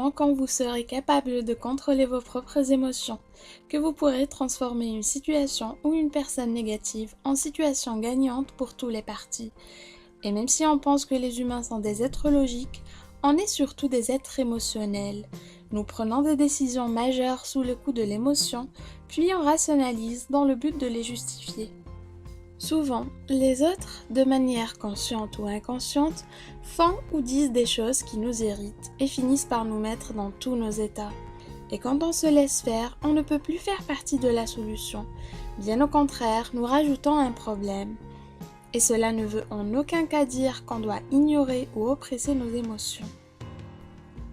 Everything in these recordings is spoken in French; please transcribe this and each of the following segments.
seulement quand vous serez capable de contrôler vos propres émotions que vous pourrez transformer une situation ou une personne négative en situation gagnante pour tous les parties. Et même si on pense que les humains sont des êtres logiques, on est surtout des êtres émotionnels. Nous prenons des décisions majeures sous le coup de l'émotion, puis on rationalise dans le but de les justifier. Souvent, les autres, de manière consciente ou inconsciente, font ou disent des choses qui nous irritent et finissent par nous mettre dans tous nos états. Et quand on se laisse faire, on ne peut plus faire partie de la solution. Bien au contraire, nous rajoutons un problème. Et cela ne veut en aucun cas dire qu'on doit ignorer ou oppresser nos émotions.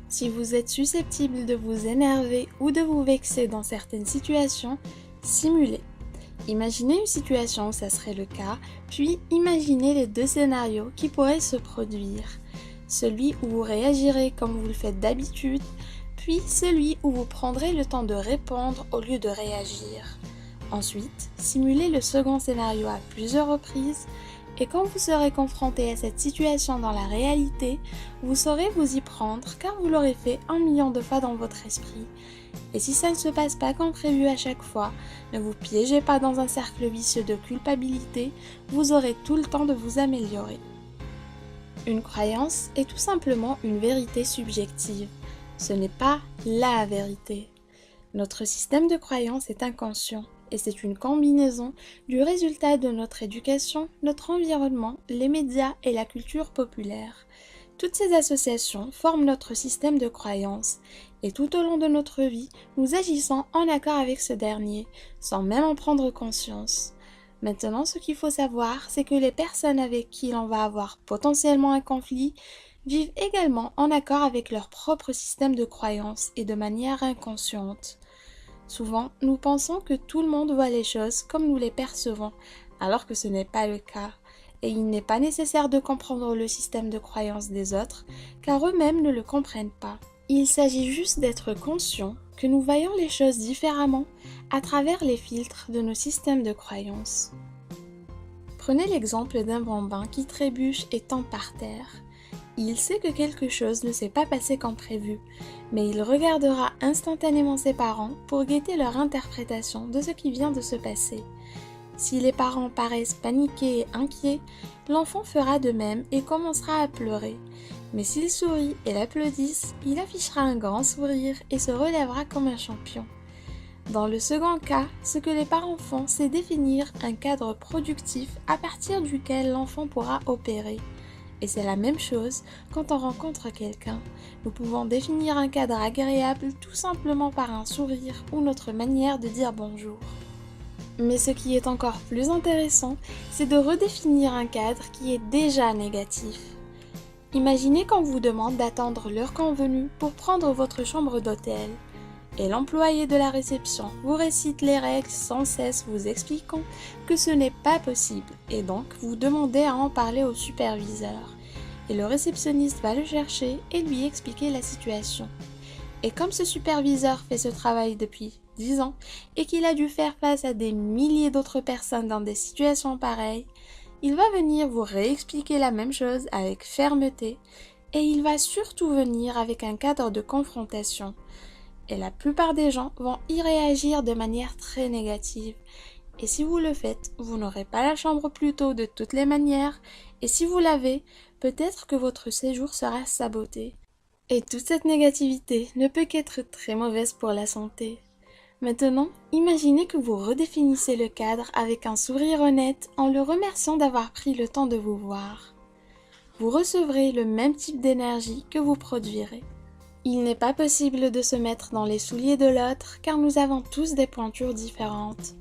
Si vous êtes susceptible de vous énerver ou de vous vexer dans certaines situations, simulez. Imaginez une situation où ça serait le cas, puis imaginez les deux scénarios qui pourraient se produire. Celui où vous réagirez comme vous le faites d'habitude, puis celui où vous prendrez le temps de répondre au lieu de réagir. Ensuite, simulez le second scénario à plusieurs reprises, et quand vous serez confronté à cette situation dans la réalité, vous saurez vous y prendre car vous l'aurez fait 1 million de fois dans votre esprit. Et si ça ne se passe pas comme prévu à chaque fois, ne vous piégez pas dans un cercle vicieux de culpabilité, vous aurez tout le temps de vous améliorer. Une croyance est tout simplement une vérité subjective. Ce n'est pas la vérité. Notre système de croyance est inconscient et c'est une combinaison du résultat de notre éducation, notre environnement, les médias et la culture populaire. Toutes ces associations forment notre système de croyance et tout au long de notre vie, nous agissons en accord avec ce dernier, sans même en prendre conscience. Maintenant, ce qu'il faut savoir, c'est que les personnes avec qui l'on va avoir potentiellement un conflit vivent également en accord avec leur propre système de croyance et de manière inconsciente. Souvent, nous pensons que tout le monde voit les choses comme nous les percevons, alors que ce n'est pas le cas. Et il n'est pas nécessaire de comprendre le système de croyance des autres, car eux-mêmes ne le comprennent pas. Il s'agit juste d'être conscient que nous voyons les choses différemment à travers les filtres de nos systèmes de croyance. Prenez l'exemple d'un bambin qui trébuche et tombe par terre. Il sait que quelque chose ne s'est pas passé comme prévu, mais il regardera instantanément ses parents pour guetter leur interprétation de ce qui vient de se passer. Si les parents paraissent paniqués et inquiets, l'enfant fera de même et commencera à pleurer. Mais s'ils sourient et l'applaudissent, il affichera un grand sourire et se relèvera comme un champion. Dans le second cas, ce que les parents font, c'est définir un cadre productif à partir duquel l'enfant pourra opérer. Et c'est la même chose quand on rencontre quelqu'un. Nous pouvons définir un cadre agréable tout simplement par un sourire ou notre manière de dire bonjour. Mais ce qui est encore plus intéressant, c'est de redéfinir un cadre qui est déjà négatif. Imaginez qu'on vous demande d'attendre l'heure convenue pour prendre votre chambre d'hôtel. Et l'employé de la réception vous récite les règles sans cesse vous expliquant que ce n'est pas possible et donc vous demandez à en parler au superviseur. Et le réceptionniste va le chercher et lui expliquer la situation. Et comme ce superviseur fait ce travail depuis 10 ans et qu'il a dû faire face à des milliers d'autres personnes dans des situations pareilles, il va venir vous réexpliquer la même chose avec fermeté et il va surtout venir avec un cadre de confrontation. Et la plupart des gens vont y réagir de manière très négative. Et si vous le faites, vous n'aurez pas la chambre plus tôt de toutes les manières. Et si vous l'avez, peut-être que votre séjour sera saboté. Et toute cette négativité ne peut qu'être très mauvaise pour la santé. Maintenant, imaginez que vous redéfinissez le cadre avec un sourire honnête en le remerciant d'avoir pris le temps de vous voir. Vous recevrez le même type d'énergie que vous produirez. Il n'est pas possible de se mettre dans les souliers de l'autre car nous avons tous des pointures différentes.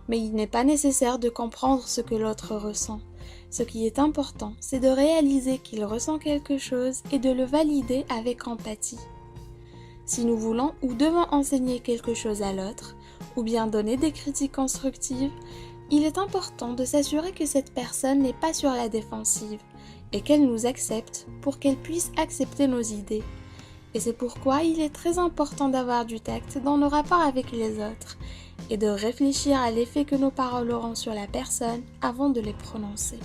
Mais il n'est pas nécessaire de comprendre ce que l'autre ressent. Ce qui est important, c'est de réaliser qu'il ressent quelque chose et de le valider avec empathie. Si nous voulons ou devons enseigner quelque chose à l'autre, ou bien donner des critiques constructives, il est important de s'assurer que cette personne n'est pas sur la défensive et qu'elle nous accepte pour qu'elle puisse accepter nos idées. Et c'est pourquoi il est très important d'avoir du tact dans nos rapports avec les autres et de réfléchir à l'effet que nos paroles auront sur la personne avant de les prononcer.